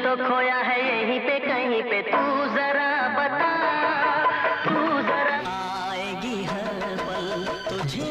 तो खोया है यहीं पे कहीं पे, तू जरा बता, तू जरा। आएगी हर पल तुझे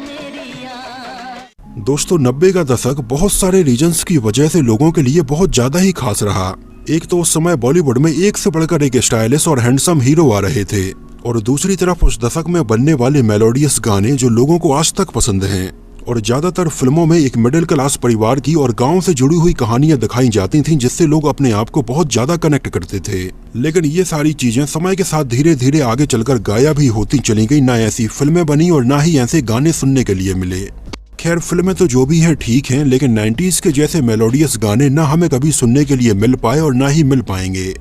मेरी याद। दोस्तों 90 का दशक बहुत सारे रीजंस की वजह से लोगों के लिए बहुत ज्यादा ही खास रहा। एक तो उस समय बॉलीवुड में एक से बढ़कर एक स्टाइलिश और हैंडसम हीरो आ रहे थे, और दूसरी तरफ उस दशक में बनने वाले मेलोडियस गाने जो लोगों को आज तक पसंद हैं। और ज्यादातर फिल्मों में एक मिडिल क्लास परिवार की और गांव से जुड़ी हुई कहानियां दिखाई जाती थीं, जिससे लोग अपने आप को बहुत ज्यादा कनेक्ट करते थे। लेकिन ये सारी चीजें समय के साथ धीरे धीरे आगे चलकर गायब ही होती चली गई। ना ऐसी फिल्में बनी और ना ही ऐसे गाने सुनने के लिए मिले। खैर फिल्में तो जो भी है ठीक हैं, लेकिन 90s के जैसे मेलोडियस गाने ना हमें कभी सुनने के लिए मिल पाए और ना ही मिल पाएंगे।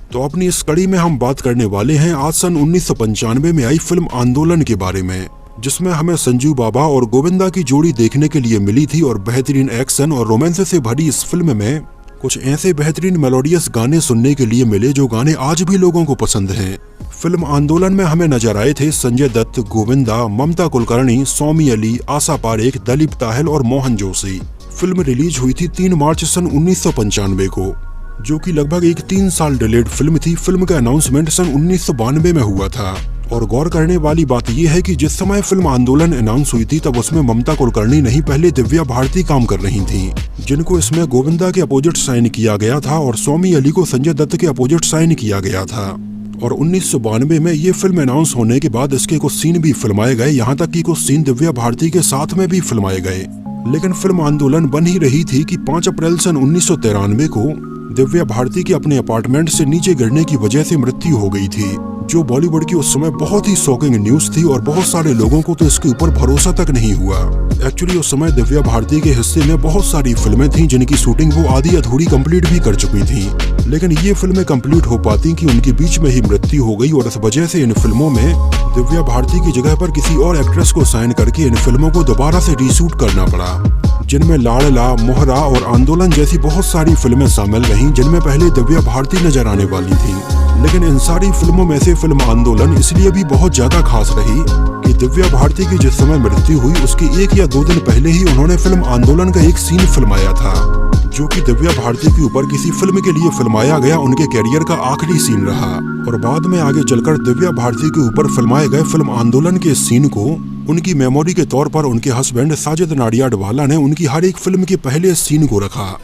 तो अपनी इस कड़ी में हम बात करने वाले हैं आज सन 1995 में आई फिल्म आंदोलन के बारे में, जिसमें हमें संजू बाबा और गोविंदा की जोड़ी देखने के लिए मिली थी। और बेहतरीन एक्शन और रोमांस से भरी इस फिल्म में कुछ ऐसे बेहतरीन मेलोडियस गाने सुनने के लिए मिले जो गाने आज भी लोगों को पसंद हैं। फिल्म आंदोलन में हमें नजर आए थे संजय दत्त, गोविंदा, ममता कुलकर्णी, सौमी अली, आशा पारेख, दिलीप ताहल और मोहन जोशी। फिल्म रिलीज हुई थी 3 मार्च सन 1995 को, जो कि लगभग एक 3 साल डिलेड फिल्म थी। फिल्म का अनाउंसमेंट सन 1992 में हुआ था। और गौर करने वाली बात यह है कि जिस समय फिल्म आंदोलन अनाउंस हुई थी तब उसमें ममता कुलकर्णी नहीं, पहले दिव्या भारती काम कर रही थी, जिनको इसमें गोविंदा के अपोजिट साइन किया गया था और सौमी अली को संजय दत्त के अपोजिट साइन किया गया था। और 1992 में ये फिल्म अनाउंस होने के बाद इसके कुछ सीन भी फिल्माए गए, यहाँ तक कि कुछ सीन दिव्या भारती के साथ में भी फिल्माए गए। लेकिन फिल्म आंदोलन बन ही रही थी कि 5 अप्रैल सन 1993 को दिव्या भारती के अपने अपार्टमेंट से नीचे गिरने की वजह से मृत्यु हो गई थी, जो बॉलीवुड की उस समय बहुत ही शॉकिंग न्यूज थी। और बहुत सारे लोगों को तो इसके ऊपर भरोसा तक नहीं हुआ। एक्चुअली उस समय दिव्या भारती के हिस्से में बहुत सारी फिल्में थीं जिनकी शूटिंग वो आधी अधूरी कंप्लीट भी कर चुकी थीं, लेकिन ये फिल्में कंप्लीट हो पाती कि उनके बीच में ही मृत्यु हो गई। और इस वजह से इन फिल्मों में दिव्या भारती की जगह पर किसी और एक्ट्रेस को साइन करके इन फिल्मों को दोबारा से रीशूट करना पड़ा, जिनमें लाडला, मोहरा और आंदोलन जैसी बहुत सारी फिल्में शामिल रहीं, जिनमें पहले दिव्या भारती नजर आने वाली थी। लेकिन इन सारी फिल्मों में से फिल्म आंदोलन इसलिए भी बहुत ज्यादा खास रही कि दिव्या भारती की जिस समय मृत्यु हुई उसके 1 या 2 दिन पहले ही उन्होंने फिल्म आंदोलन का एक सीन फिल्माया था, जो कि दिव्या भारती के ऊपर किसी फिल्म के लिए फिल्माया गया उनके कैरियर का आखिरी सीन रहा। और बाद में आगे चलकर दिव्या भारती के ऊपर फिल्माए गए फिल्म आंदोलन के सीन को उनकी मेमोरी के तौर पर उनके हस्बैंड साजिद नाडियाडवाला ने उनकी हर एक फिल्म के पहले सीन को रखा।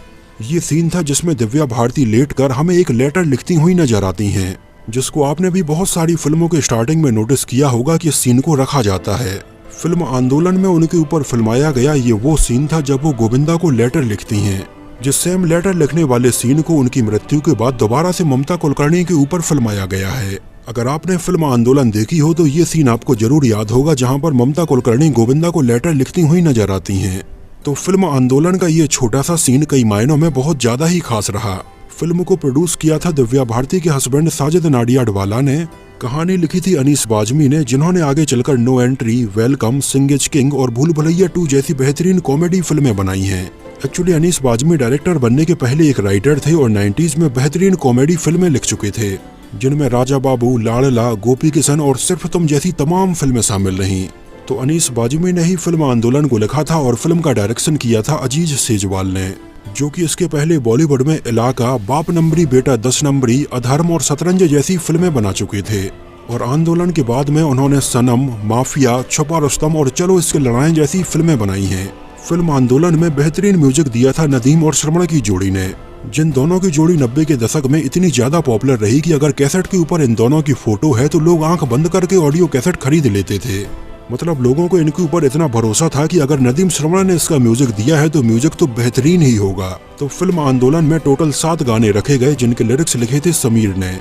ये सीन था जिसमें दिव्या भारती लेटकर हमें एक लेटर लिखती हुई नजर आती हैं, जिसको आपने भी बहुत सारी फिल्मों के स्टार्टिंग में नोटिस किया होगा कि इस सीन को रखा जाता है। फिल्म आंदोलन में उनके ऊपर फिल्माया गया ये वो सीन था जब वो गोविंदा को लेटर लिखती हैं, जिस सेम लेटर लिखने वाले सीन को उनकी मृत्यु के बाद दोबारा से ममता कुलकर्णी के ऊपर फिल्माया गया है। अगर आपने फिल्म आंदोलन देखी हो तो ये सीन आपको जरूर याद होगा, जहां पर ममता कुलकर्णी गोविंदा को लेटर लिखती हुई नजर आती हैं। तो फिल्म आंदोलन का ये छोटा सा सीन कई मायनों में बहुत ज्यादा ही खास रहा। फिल्म को प्रोड्यूस किया था दिव्या भारती के हस्बैंड साजिद नाडियाडवाला ने, कहानी लिखी थी अनीस बाज़मी ने, जिन्होंने आगे चलकर no entry, welcome, Singh is king और भूल भुलैया 2 जैसी बेहतरीन कॉमेडी फिल्में बनाई हैं। एक्चुअली अनीस बाज़मी डायरेक्टर बनने के पहले एक राइटर थे और 90s में बेहतरीन कॉमेडी फिल्में लिख चुके थे, जिनमें राजा बाबू, लाडला, गोपी किशन और सिर्फ तुम जैसी तमाम फिल्में शामिल रहीं। तो अनीस बाज़मी ने ही फिल्म आंदोलन को लिखा था और फिल्म का डायरेक्शन किया था अजीज सेजवाल ने, जो कि इसके पहले बॉलीवुड में इलाका, बाप नंबरी बेटा 10 नंबरी, अधर्म और शतरंज जैसी फिल्में बना चुके थे। और आंदोलन के बाद में उन्होंने सनम, माफिया, छुपा रुस्तम और चलो इसके लड़ाई जैसी फिल्में बनाई हैं। फिल्म आंदोलन में बेहतरीन म्यूजिक दिया था नदीम और श्रवण की जोड़ी ने, जिन दोनों की जोड़ी 90 के दशक में इतनी ज्यादा पॉपुलर रही कि अगर कैसेट के ऊपर इन दोनों की फोटो है तो लोग आंख बंद करके ऑडियो कैसेट खरीद लेते थे। मतलब लोगों को इनके ऊपर इतना भरोसा था कि अगर नदीम श्रवण ने इसका म्यूजिक दिया है तो म्यूजिक तो बेहतरीन ही होगा। तो फिल्म आंदोलन में टोटल 7 गाने रखे गए, जिनके लिरिक्स लिखे थे समीर ने।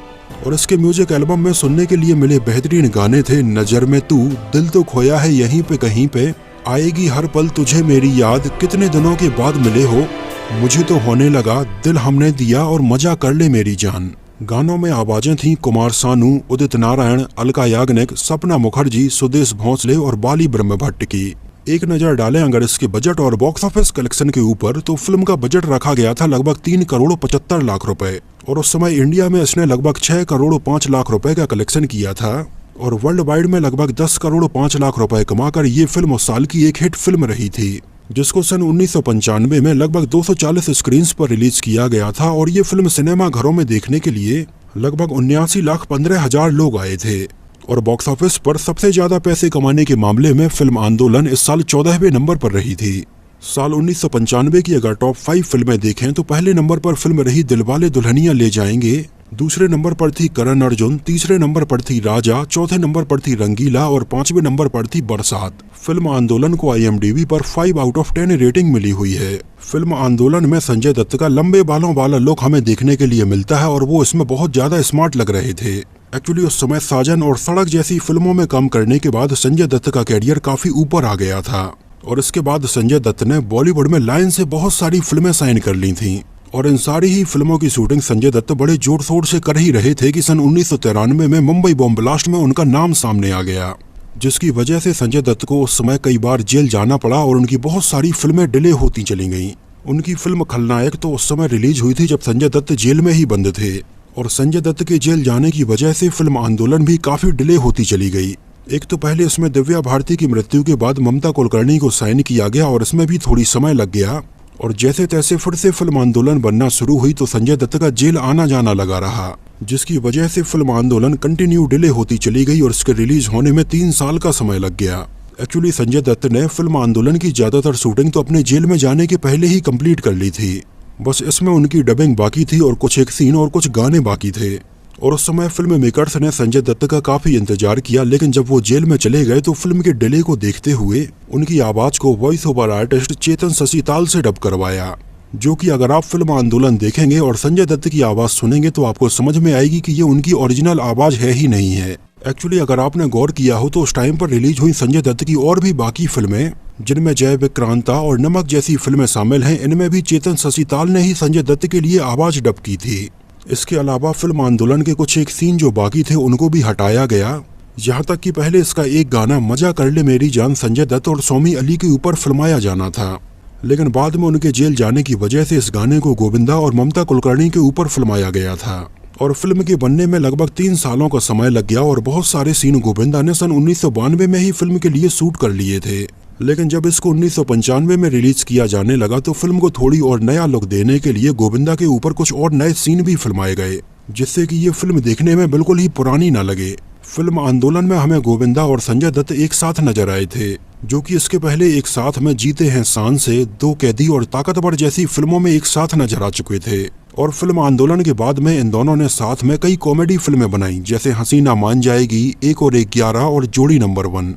और इसके म्यूजिक एल्बम में सुनने के लिए मिले बेहतरीन गाने थे नजर में तू, दिल तो खोया है यहीं पे कहीं पे, आएगी हर पल तुझे मेरी याद, कितने दिनों के बाद मिले हो, मुझे तो होने लगा, दिल हमने दिया और मजा कर ले मेरी जान। गानों में आवाजें थीं कुमार सानू, उदित नारायण, अलका याग्निक, सपना मुखर्जी, सुदेश भोंसले और बाली ब्रह्मभट्ट की। एक नजर डालें अगर इसके बजट और बॉक्स ऑफिस कलेक्शन के ऊपर तो फिल्म का बजट रखा गया था लगभग 3 करोड़ 75 लाख रुपए, और उस समय इंडिया में इसने लगभग 6 करोड़ 5 लाख रुपए का कलेक्शन किया था, और वर्ल्ड वाइड में लगभग 10 करोड़ 5 लाख रुपए कमाकर ये फिल्म उस साल की एक हिट फिल्म रही थी, जिसको सन 1995 में लगभग 240 स्क्रीन पर रिलीज किया गया था। और ये फिल्म सिनेमा घरों में देखने के लिए लगभग 79,15,000 लोग आए थे। और बॉक्स ऑफिस पर सबसे ज्यादा पैसे कमाने के मामले में फिल्म आंदोलन इस साल 14वें नंबर पर रही थी। साल 1995 की अगर टॉप 5 फिल्में देखें तो पहले नंबर पर फिल्म रही दिलवाले दुल्हनिया ले जाएंगे, दूसरे नंबर पर थी करण अर्जुन, तीसरे नंबर पर थी राजा, चौथे नंबर पर थी रंगीला और 5वें नंबर पर थी बरसात। फिल्म आंदोलन को IMDb पर 5 आउट ऑफ 10 रेटिंग मिली हुई है। फिल्म आंदोलन में संजय दत्त का लंबे बालों वाला लुक हमें देखने के लिए मिलता है और वो इसमें बहुत ज्यादा स्मार्ट लग रहे थे। एक्चुअली उस समय साजन और सड़क जैसी फिल्मों में काम करने के बाद संजय दत्त का कैरियर काफी ऊपर आ गया था और इसके बाद संजय दत्त ने बॉलीवुड में लाइन से बहुत सारी फिल्में साइन कर ली थीं और इन सारी ही फिल्मों की शूटिंग संजय दत्त बड़े जोर शोर से कर ही रहे थे कि सन 1993 में मुंबई बॉम्ब ब्लास्ट में उनका नाम सामने आ गया, जिसकी वजह से संजय दत्त को उस समय कई बार जेल जाना पड़ा और उनकी बहुत सारी फिल्में डिले होती चली गईं। उनकी फिल्म खलनायक तो उस समय रिलीज हुई थी जब संजय दत्त जेल में ही बंद थे और संजय दत्त के जेल जाने की वजह से फिल्म आंदोलन भी काफी डिले होती चली गई। एक तो पहले इसमें दिव्या भारती की मृत्यु के बाद ममता कुलकर्णी को साइन किया गया और इसमें भी थोड़ी समय लग गया और जैसे तैसे फिर से फिल्म आंदोलन बनना शुरू हुई तो संजय दत्त का जेल आना जाना लगा रहा, जिसकी वजह से फिल्म आंदोलन कंटिन्यू डिले होती चली गई और इसके रिलीज होने में 3 साल का समय लग गया। एक्चुअली संजय दत्त ने फिल्म आंदोलन की ज्यादातर शूटिंग तो अपने जेल में जाने के पहले ही कंप्लीट कर ली थी, बस इसमें उनकी डबिंग बाकी थी और कुछ एक सीन और कुछ गाने बाकी थे। और उस समय फिल्म मेकर्स ने संजय दत्त का काफी इंतजार किया, लेकिन जब वो जेल में चले गए तो फिल्म के डिले को देखते हुए उनकी आवाज को वॉइस ओवर आर्टिस्ट चेतन ससीताल से डब करवाया, जो कि अगर आप फिल्म आंदोलन देखेंगे और संजय दत्त की आवाज सुनेंगे तो आपको समझ में आएगी कि ये उनकी ओरिजिनल आवाज है ही नहीं है। एक्चुअली अगर आपने गौर किया हो तो उस टाइम पर रिलीज हुई संजय दत्त की और भी बाकी फिल्में, जिनमें जय विक्रांता और नमक जैसी फिल्में शामिल हैं, इनमें भी चेतन ससीताल ने ही संजय दत्त के लिए आवाज डब की थी। इसके अलावा फिल्म आंदोलन के कुछ एक सीन जो बाकी थे उनको भी हटाया गया, यहाँ तक कि पहले इसका एक गाना मजा कर ले मेरी जान संजय दत्त और सोमी अली के ऊपर फिल्माया जाना था, लेकिन बाद में उनके जेल जाने की वजह से इस गाने को गोविंदा और ममता कुलकर्णी के ऊपर फिल्माया गया था और फिल्म के बनने में लगभग 3 सालों का समय लग गया और बहुत सारे सीन गोविंदा ने सन 1992 में ही फिल्म के लिए शूट कर लिए थे। लेकिन जब इसको 1995 में रिलीज किया जाने लगा तो फिल्म को थोड़ी और नया लुक देने के लिए गोविंदा के ऊपर कुछ और नए सीन भी फिल्माए गए, जिससे कि ये फिल्म देखने में बिल्कुल ही पुरानी न लगे। फिल्म आंदोलन में हमें गोविंदा और संजय दत्त एक साथ नजर आए थे, जो कि इसके पहले एक साथ में जीते हैं शान से, 2 कैदी और ताकतवर जैसी फिल्मों में एक साथ नजर आ चुके थे। और फिल्म आंदोलन के बाद में इन दोनों ने साथ में कई कॉमेडी फिल्में बनाई, जैसे हसीना मान जाएगी, 1 और 1 11 और जोड़ी नंबर 1।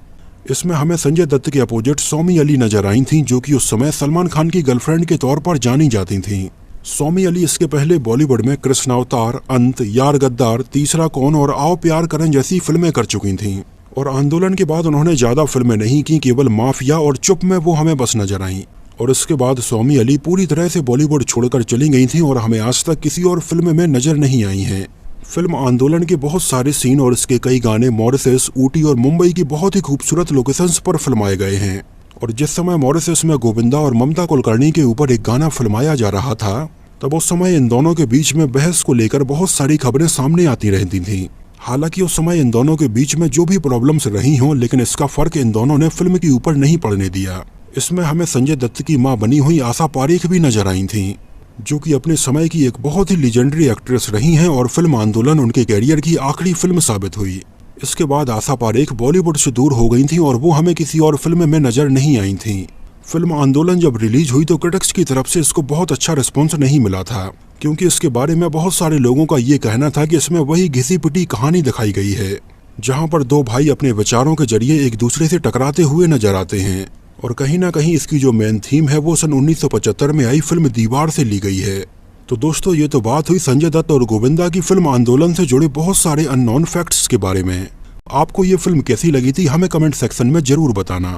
इसमें हमें संजय दत्त के अपोजिट सोमी अली नजर आई थीं, जो कि उस समय सलमान खान की गर्लफ्रेंड के तौर पर जानी जाती थीं। सोमी अली इसके पहले बॉलीवुड में कृष्णावतार, अंत, यार गद्दार, तीसरा कौन और आओ प्यार करें जैसी फिल्में कर चुकी थीं और आंदोलन के बाद उन्होंने ज्यादा फिल्में नहीं की, केवल माफिया और चुप में वो हमें बस नजर आईं। और इसके बाद सोमी अली पूरी तरह से बॉलीवुड छोड़कर चली गई थीं और हमें आज तक किसी और फिल्म में नजर नहीं आई हैं। फिल्म आंदोलन के बहुत सारे सीन और इसके कई गाने मॉरिशस, ऊटी और मुंबई की बहुत ही खूबसूरत लोकेशंस पर फिल्माए गए हैं। और जिस समय मॉरिशस में गोविंदा और ममता कुलकर्णी के ऊपर एक गाना फिल्माया जा रहा था, तब उस समय इन दोनों के बीच में बहस को लेकर बहुत सारी खबरें सामने आती रहती थीं। हालांकि उस समय इन दोनों के बीच में जो भी प्रॉब्लम्स रही हों, लेकिन इसका फर्क इन दोनों ने फिल्म के ऊपर नहीं पड़ने दिया। इसमें हमें संजय दत्त की मां बनी हुई आशा पारेख भी नजर आई थीं, जो कि अपने समय की एक बहुत ही लीजेंडरी एक्ट्रेस रही हैं और फिल्म आंदोलन उनके कैरियर की आखिरी फिल्म साबित हुई। इसके बाद आशा पारेख बॉलीवुड से दूर हो गई थीं और वो हमें किसी और फिल्म में नजर नहीं आई थीं। फिल्म आंदोलन जब रिलीज हुई तो क्रिटिक्स की तरफ से इसको बहुत अच्छा रिस्पॉन्स नहीं मिला था, क्योंकि इसके बारे में बहुत सारे लोगों का ये कहना था कि इसमें वही घिसी पिटी कहानी दिखाई गई है, जहाँ पर 2 भाई अपने विचारों के जरिए एक दूसरे से टकराते हुए नजर आते हैं और कहीं ना कहीं इसकी जो मेन थीम है वो सन 1975 में आई फिल्म दीवार से ली गई है। तो दोस्तों, ये तो बात हुई संजय दत्त और गोविंदा की फिल्म आंदोलन से जुड़े बहुत सारे अननोन फैक्ट्स के बारे में। आपको ये फिल्म कैसी लगी थी हमें कमेंट सेक्शन में जरूर बताना।